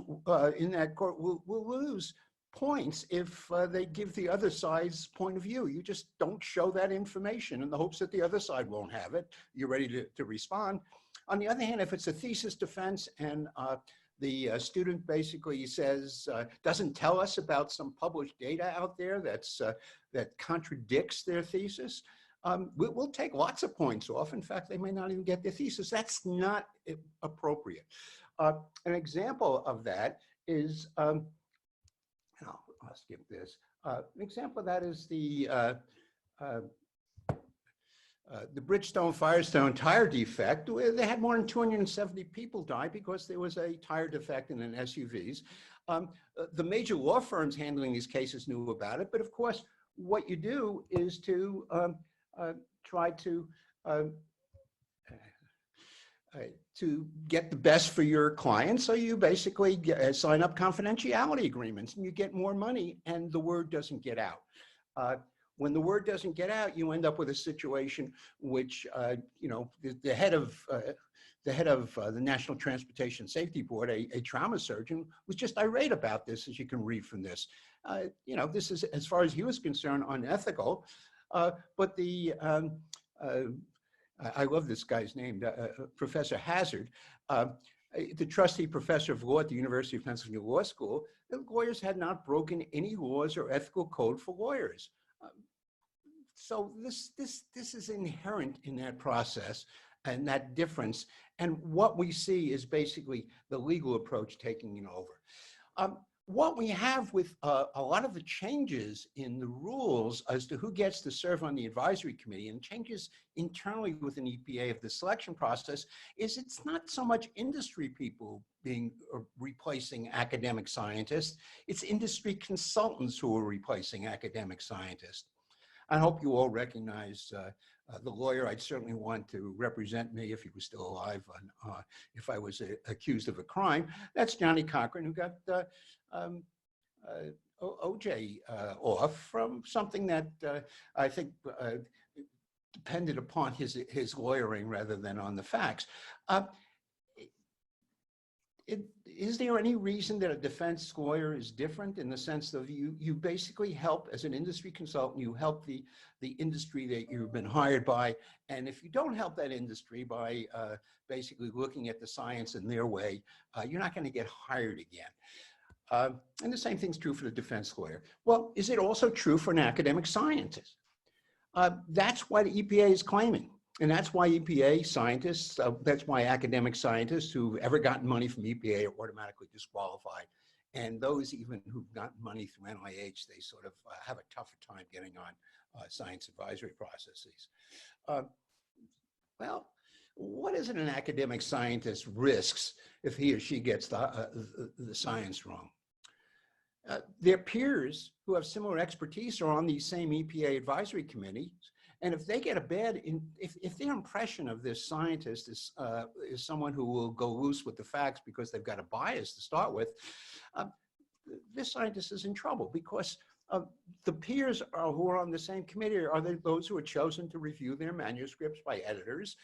in that court will lose points if they give the other side's point of view. You just don't show that information in the hopes that the other side won't have it. You're ready to respond. On the other hand, if it's a thesis defense and the student basically says, doesn't tell us about some published data out there that contradicts their thesis, we'll take lots of points off. In fact, they may not even get their thesis. That's not appropriate. An example of that is, I'll skip this. An example of that is the Bridgestone Firestone tire defect, where they had more than 270 people die because there was a tire defect in an SUVs. The major law firms handling these cases knew about it, but of course, what you do is to try to get the best for your clients. So you basically sign up confidentiality agreements and you get more money and the word doesn't get out. When the word doesn't get out, you end up with a situation which, you know, the head of the National Transportation Safety Board, a trauma surgeon, was just irate about this, as you can read from this. You know, this is, as far as he was concerned, unethical. But I love this guy's name, Professor Hazard, the trustee professor of law at the University of Pennsylvania Law School. The lawyers had not broken any laws or ethical code for lawyers. So this is inherent in that process and that difference. And what we see is basically the legal approach taking it over. What we have with a lot of the changes in the rules as to who gets to serve on the advisory committee and changes internally within EPA of the selection process is it's not so much industry people replacing academic scientists, it's industry consultants who are replacing academic scientists. I hope you all recognize the lawyer I'd certainly want to represent me if he was still alive, if I was accused of a crime. That's Johnny Cochran, who got OJ off from something that I think depended upon his lawyering rather than on the facts. Is there any reason that a defense lawyer is different in the sense of you basically help as an industry consultant, you help the industry that you've been hired by, and if you don't help that industry by basically looking at the science in their way, you're not going to get hired again. And the same thing's true for the defense lawyer. Well, is it also true for an academic scientist? That's what EPA is claiming. And that's why EPA scientists, that's why academic scientists who've ever gotten money from EPA are automatically disqualified. And those even who've gotten money through NIH, they sort of have a tougher time getting on science advisory processes. Well, what is it an academic scientist risks if he or she gets the science wrong? Their peers who have similar expertise are on these same EPA advisory committees. And if they get a bad, if their impression of this scientist is someone who will go loose with the facts because they've got a bias to start with, this scientist is in trouble because the peers who are on the same committee are those who are chosen to review their manuscripts by editors.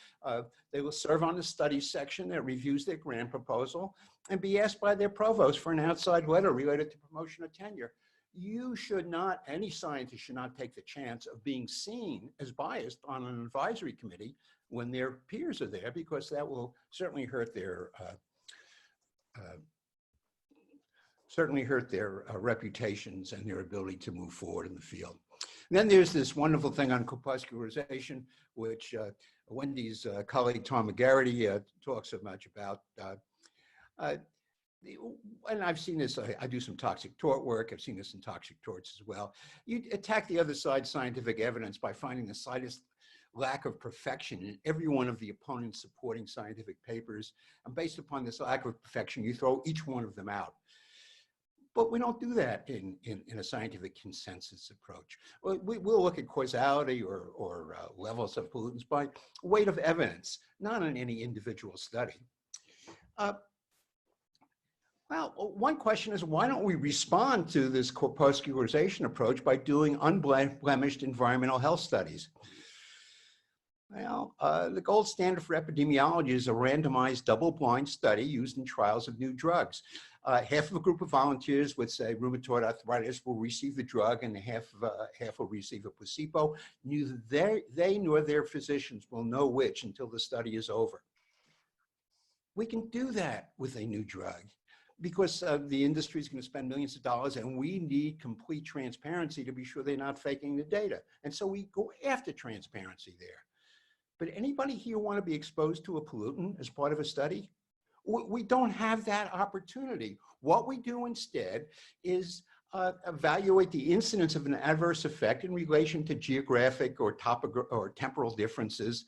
They will serve on the studies section that reviews their grant proposal and be asked by their provost for an outside letter related to promotion or tenure. You should not, any scientist should not take the chance of being seen as biased on an advisory committee when their peers are there, because that will certainly hurt their reputations and their ability to move forward in the field. And then there's this wonderful thing on corpuscularization, which Wendy's colleague Tom McGarity talks so much about. And I've seen this, I do some toxic tort work, I've seen this in toxic torts as well. You attack the other side's scientific evidence by finding the slightest lack of perfection in every one of the opponent's supporting scientific papers. And based upon this lack of perfection, you throw each one of them out. But we don't do that in a scientific consensus approach. We'll look at causality or levels of pollutants by weight of evidence, not in any individual study. Well, one question is, why don't we respond to this post-categorization approach by doing unblemished environmental health studies? Well, the gold standard for epidemiology is a randomized double-blind study used in trials of new drugs. Half of a group of volunteers with, say, rheumatoid arthritis will receive the drug, and half will receive a placebo. Neither they nor their physicians will know which until the study is over. We can do that with a new drug, because the industry is going to spend millions of dollars, and we need complete transparency to be sure they're not faking the data. And so we go after transparency there. But anybody here want to be exposed to a pollutant as part of a study? We don't have that opportunity. What we do instead is evaluate the incidence of an adverse effect in relation to geographic or temporal differences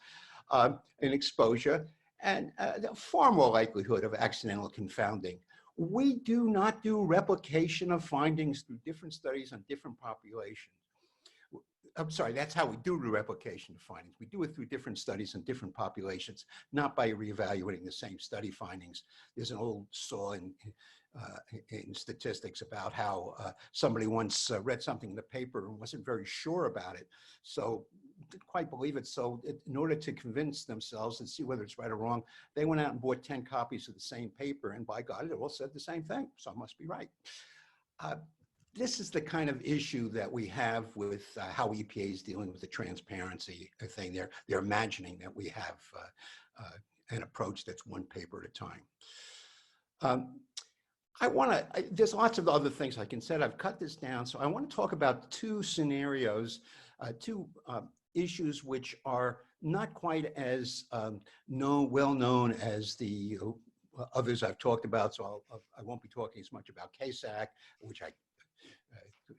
in exposure, and far more likelihood of accidental confounding. We do not do replication of findings through different studies on different populations. I'm sorry, that's how we do the replication of findings. We do it through different studies on different populations, not by reevaluating the same study findings. There's an old saw in statistics about how somebody once read something in the paper and wasn't very sure about it, so didn't quite believe it. So in order to convince themselves and see whether it's right or wrong, they went out and bought 10 copies of the same paper, and by God, it all said the same thing, so it must be right. This is the kind of issue that we have with how EPA is dealing with the transparency thing. They're imagining that we have an approach that's one paper at a time. There's lots of other things I can say. I've cut this down, so I want to talk about two scenarios, two issues which are not quite as well known as the others I've talked about, so I won't be talking as much about CASAC, which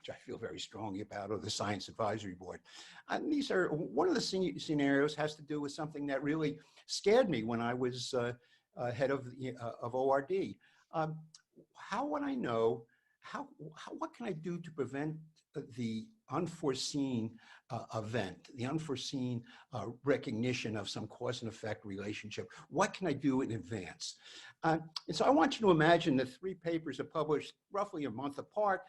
I feel very strongly about, or the Science Advisory Board. And these are, one of the scenarios has to do with something that really scared me when I was head of ORD. How would I know, what can I do to prevent the unforeseen event, the unforeseen recognition of some cause and effect relationship? What can I do in advance? And so I want you to imagine that 3 papers are published roughly a month apart,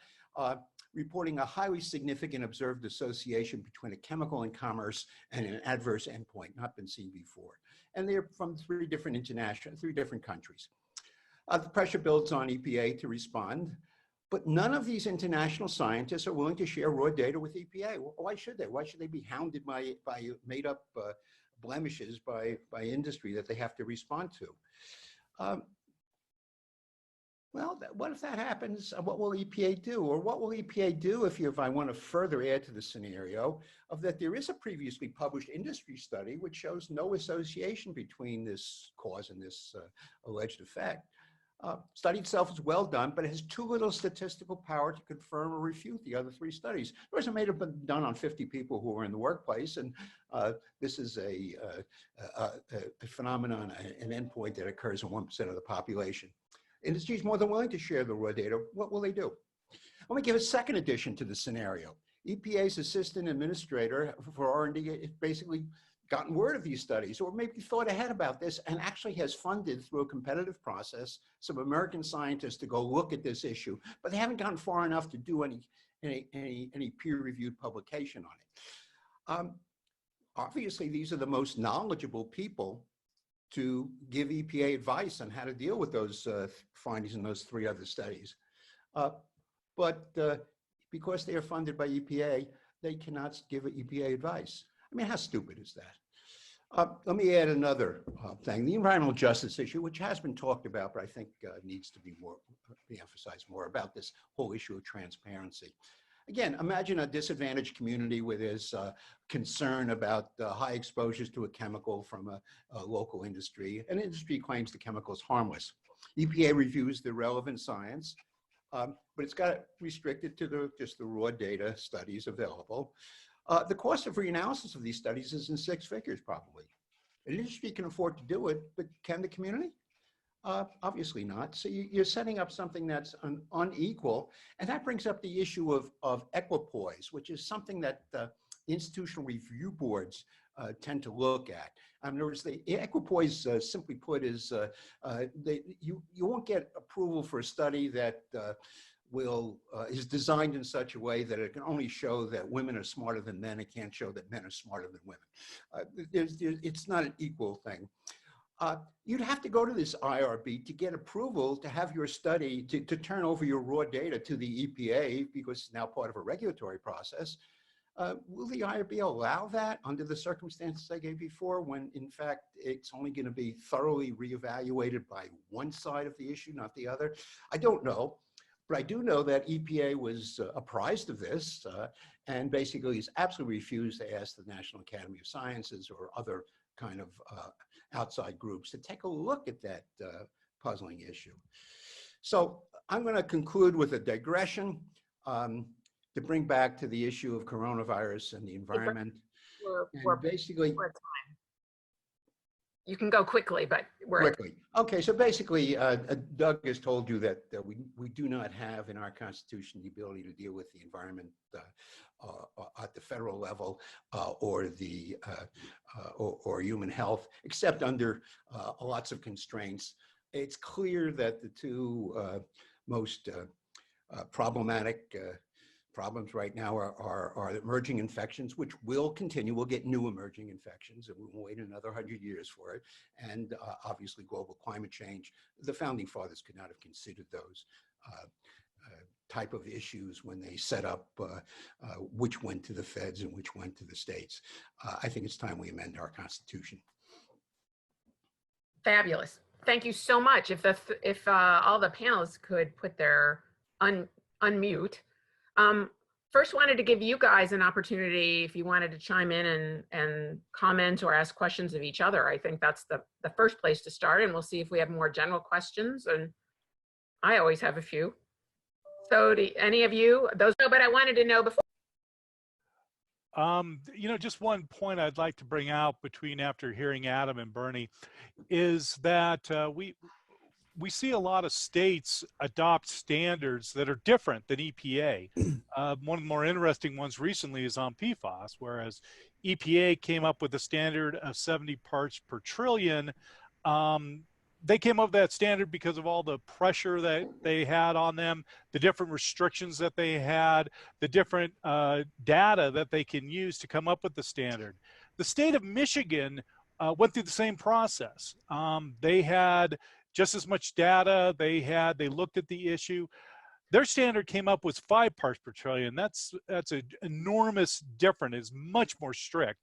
reporting a highly significant observed association between a chemical in commerce and an adverse endpoint, not been seen before. And they're from 3 different countries. The pressure builds on EPA to respond, but none of these international scientists are willing to share raw data with EPA. Why should they? Why should they be hounded by made up blemishes by industry that they have to respond to? Well, what if that happens? What will EPA do? Or what will EPA do if I want to further add to the scenario of that there is a previously published industry study which shows no association between this cause and this alleged effect? Study itself is well done, but it has too little statistical power to confirm or refute the other 3 studies. Of course, it may have been done on 50 people who were in the workplace, and this is a phenomenon, an endpoint that occurs in 1% of the population. Industry is more than willing to share the raw data. What will they do? Let me give a second addition to the scenario. EPA's assistant administrator for R&D has basically gotten word of these studies, or maybe thought ahead about this, and actually has funded through a competitive process some American scientists to go look at this issue, but they haven't gone far enough to do any peer-reviewed publication on it. Obviously, these are the most knowledgeable people to give EPA advice on how to deal with those findings in those 3 other studies. But because they are funded by EPA, they cannot give EPA advice. I mean, how stupid is that? Let me add another thing, the environmental justice issue, which has been talked about, but I think needs to be emphasized more, about this whole issue of transparency. Again, imagine a disadvantaged community where there's concern about high exposures to a chemical from a local industry. An industry claims the chemical is harmless. EPA reviews the relevant science, but it's got it restricted to just the raw data studies available. The cost of reanalysis of these studies is in 6 figures, probably. An industry can afford to do it, but can the community? Obviously not. So you're setting up something that's unequal. And that brings up the issue of equipoise, which is something that institutional review boards tend to look at. In other words, the equipoise, simply put, is you won't get approval for a study that is designed in such a way that it can only show that women are smarter than men. It can't show that men are smarter than women. It's not an equal thing. You'd have to go to this IRB to get approval to have your study, to turn over your raw data to the EPA, because it's now part of a regulatory process. Will the IRB allow that under the circumstances I gave before, when in fact it's only going to be thoroughly reevaluated by one side of the issue, not the other? I don't know, but I do know that EPA was apprised of this and basically has absolutely refused to ask the National Academy of Sciences or other kind of outside groups to take a look at that puzzling issue. So I'm going to conclude with a digression to bring back to the issue of coronavirus and the environment. We're basically, time. You can go quickly, but quickly. Okay, so basically, Doug has told you that we do not have in our Constitution the ability to deal with the environment at the federal level or human health, except under lots of constraints. It's clear that the two most problematic problems right now are emerging infections, which will continue. We'll get new emerging infections, and we will wait another 100 years for it. And obviously, global climate change. The founding fathers could not have considered those type of issues when they set up which went to the feds and which went to the states. I think it's time we amend our Constitution. Fabulous. Thank you so much. If all the panelists could put their unmute. First wanted to give you guys an opportunity if you wanted to chime in and comment or ask questions of each other. I think that's the first place to start, and we'll see if we have more general questions, and I always have a few. So do any of you, but I wanted to know before. You know, just one point I'd like to bring out after hearing Adam and Bernie is that we see a lot of states adopt standards that are different than EPA. One of the more interesting ones recently is on PFAS, whereas EPA came up with a standard of 70 parts per trillion. They came up with that standard because of all the pressure that they had on them, the different restrictions that they had, the different data that they can use to come up with the standard. The state of Michigan went through the same process. They had just as much data. They looked at the issue. Their standard came up with 5 parts per trillion. That's an enormous difference. It's much more strict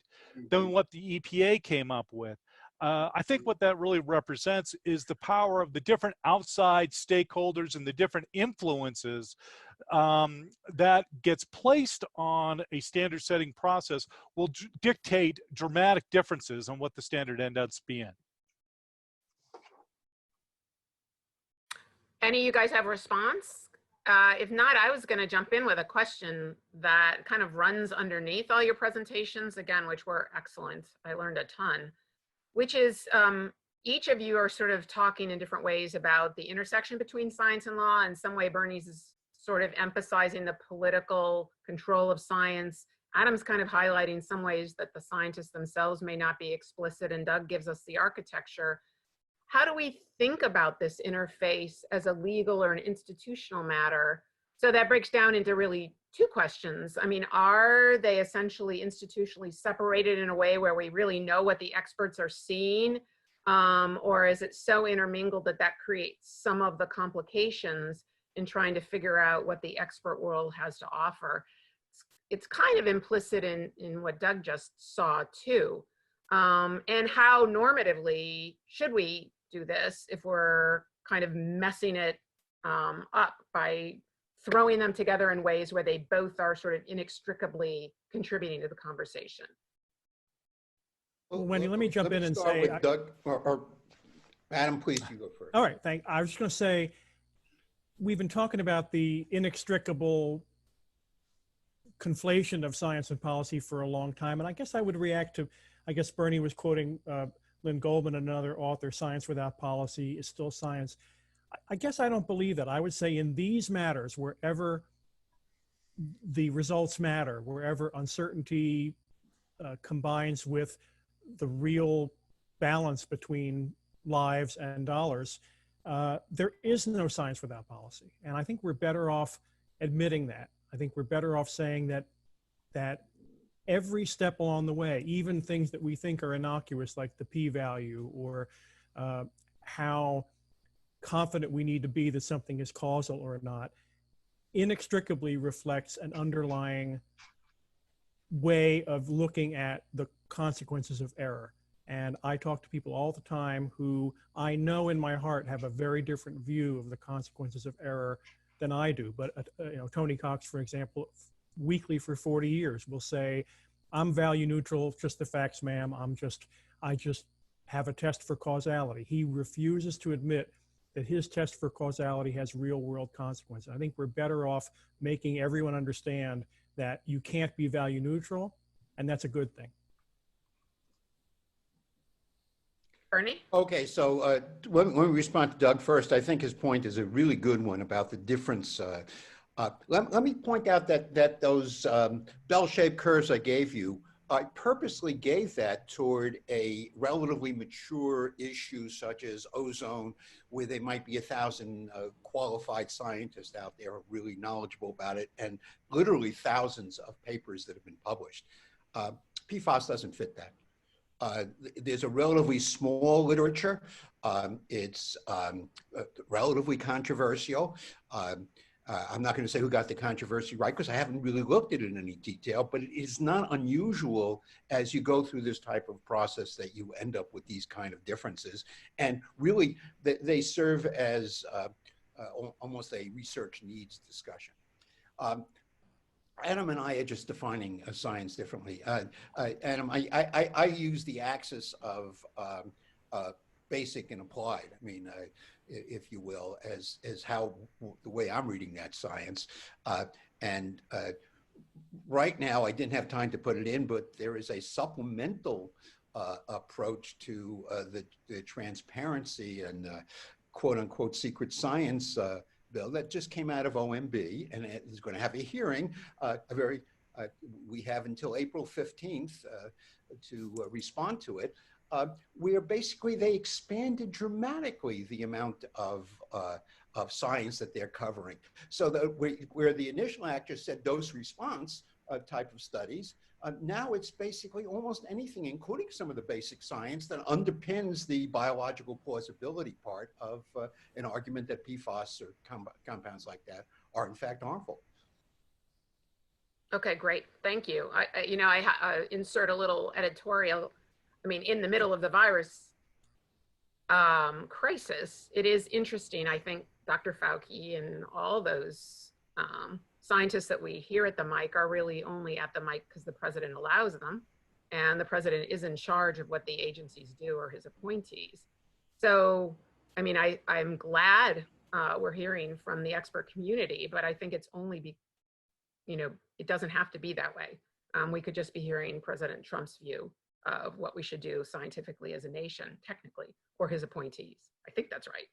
than what the EPA came up with. I think what that really represents is the power of the different outside stakeholders and the different influences that gets placed on a standard setting process will dictate dramatic differences on what the standard ends up being. Any of you guys have a response? If not, I was going to jump in with a question that kind of runs underneath all your presentations, again, which were excellent. I learned a ton, which is each of you are sort of talking in different ways about the intersection between science and law. In some way, Bernie's is sort of emphasizing the political control of science. Adam's kind of highlighting some ways that the scientists themselves may not be explicit, and Doug gives us the architecture. How do we think about this interface as a legal or an institutional matter? So that breaks down into really 2 questions. I mean, are they essentially institutionally separated in a way where we really know what the experts are seeing? Or is it so intermingled that that creates some of the complications in trying to figure out what the expert world has to offer? It's kind of implicit in what Doug just saw too. And how normatively should we do this if we're kind of messing it up by throwing them together in ways where they both are sort of inextricably contributing to the conversation? Well, Wendy, let me jump in and say, with Doug, or Adam, please, you go first. All right, I was just going to say, we've been talking about the inextricable conflation of science and policy for a long time, and I guess I would react to, I guess Bernie was quoting Lynn Goldman and another author, Science Without Policy is Still Science. I guess I don't believe that. I would say in these matters, wherever the results matter, wherever uncertainty combines with the real balance between lives and dollars, there is no science without policy. And I think we're better off admitting that. I think we're better off saying that every step along the way, even things that we think are innocuous, like the p-value or how confident we need to be that something is causal or not, inextricably reflects an underlying way of looking at the consequences of error. And I talk to people all the time who I know in my heart have a very different view of the consequences of error than I do. But Tony Cox, for example, weekly for 40 years will say, I'm value neutral, just the facts, ma'am. I just have a test for causality. He refuses to admit that his test for causality has real world consequences. I think we're better off making everyone understand that you can't be value neutral, and that's a good thing. Bernie? Okay, so let me respond to Doug first. I think his point is a really good one about the difference. Let me point out that those bell-shaped curves I gave you, I purposely gave that toward a relatively mature issue such as ozone, where there might be 1,000 qualified scientists out there really knowledgeable about it, and literally thousands of papers that have been published. PFAS doesn't fit that. There's a relatively small literature. It's relatively controversial. I'm not going to say who got the controversy right because I haven't really looked at it in any detail, but it is not unusual as you go through this type of process that you end up with these kind of differences. And really, they serve as almost a research needs discussion. Adam and I are just defining science differently. Adam, I use the axis of basic and applied. I mean, if you will, as how the way I'm reading that science. And right now, I didn't have time to put it in, but there is a supplemental approach to the transparency and quote unquote secret science bill that just came out of OMB, and it is going to have a hearing. We have until April 15th to respond to it. Where basically they expanded dramatically the amount of science that they're covering. So that where the initial act just said dose response type of studies, now it's basically almost anything, including some of the basic science that underpins the biological plausibility part of an argument that PFAS or compounds like that are in fact harmful. Okay, great. Thank you. I insert a little editorial. I mean, in the middle of the virus crisis, it is interesting. I think Dr. Fauci and all those scientists that we hear at the mic are really only at the mic because the president allows them, and the president is in charge of what the agencies do or his appointees. So, I mean, I'm glad we're hearing from the expert community, but I think it's only it doesn't have to be that way. We could just be hearing President Trump's view of what we should do scientifically as a nation, technically, or his appointees. I think that's right.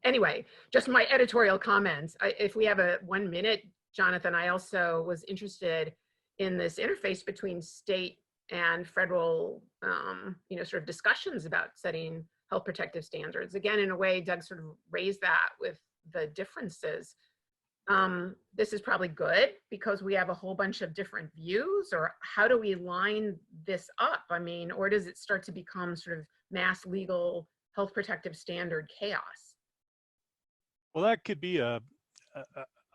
Anyway, just my editorial comments. If we have 1 minute, Jonathan, I also was interested in this interface between state and federal, sort of discussions about setting health protective standards. Again, in a way, Doug sort of raised that with the differences. This is probably good because we have a whole bunch of different views, or how do we line this up? I mean, or does it start to become sort of mass legal health protective standard chaos? Well, that could be a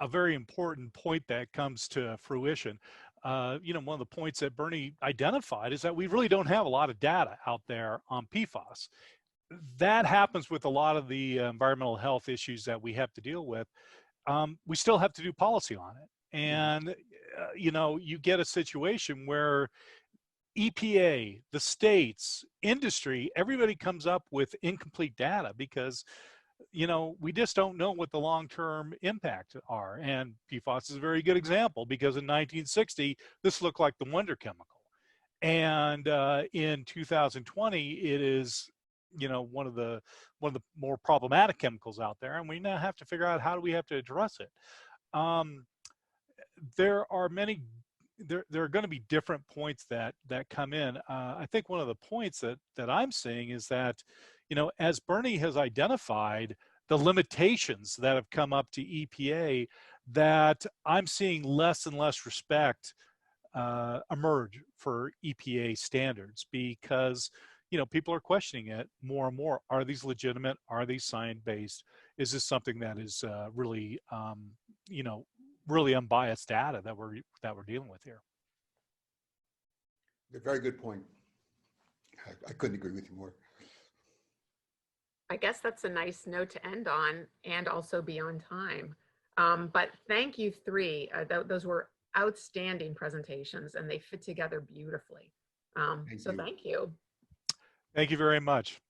very important point that comes to fruition. One of the points that Bernie identified is that we really don't have a lot of data out there on PFAS. That happens with a lot of the environmental health issues that we have to deal with. We still have to do policy on it. And, you get a situation where EPA, the states, industry, everybody comes up with incomplete data because, we just don't know what the long-term impacts are. And PFAS is a very good example because in 1960, this looked like the wonder chemical. And in 2020, it is, you know, one of the more problematic chemicals out there, and we now have to figure out how do we have to address it. There are many. There are going to be different points that come in. I think one of the points that I'm seeing is that, you know, as Bernie has identified the limitations that have come up to EPA, that I'm seeing less and less respect emerge for EPA standards, because, you know, people are questioning it more and more. Are these legitimate? Are these science-based? Is this something that is really, you know, really unbiased data that we're dealing with here? A very good point. I couldn't agree with you more. I guess that's a nice note to end on, and also be on time. But thank you three. Those were outstanding presentations, and they fit together beautifully. So thank you. Thank you very much.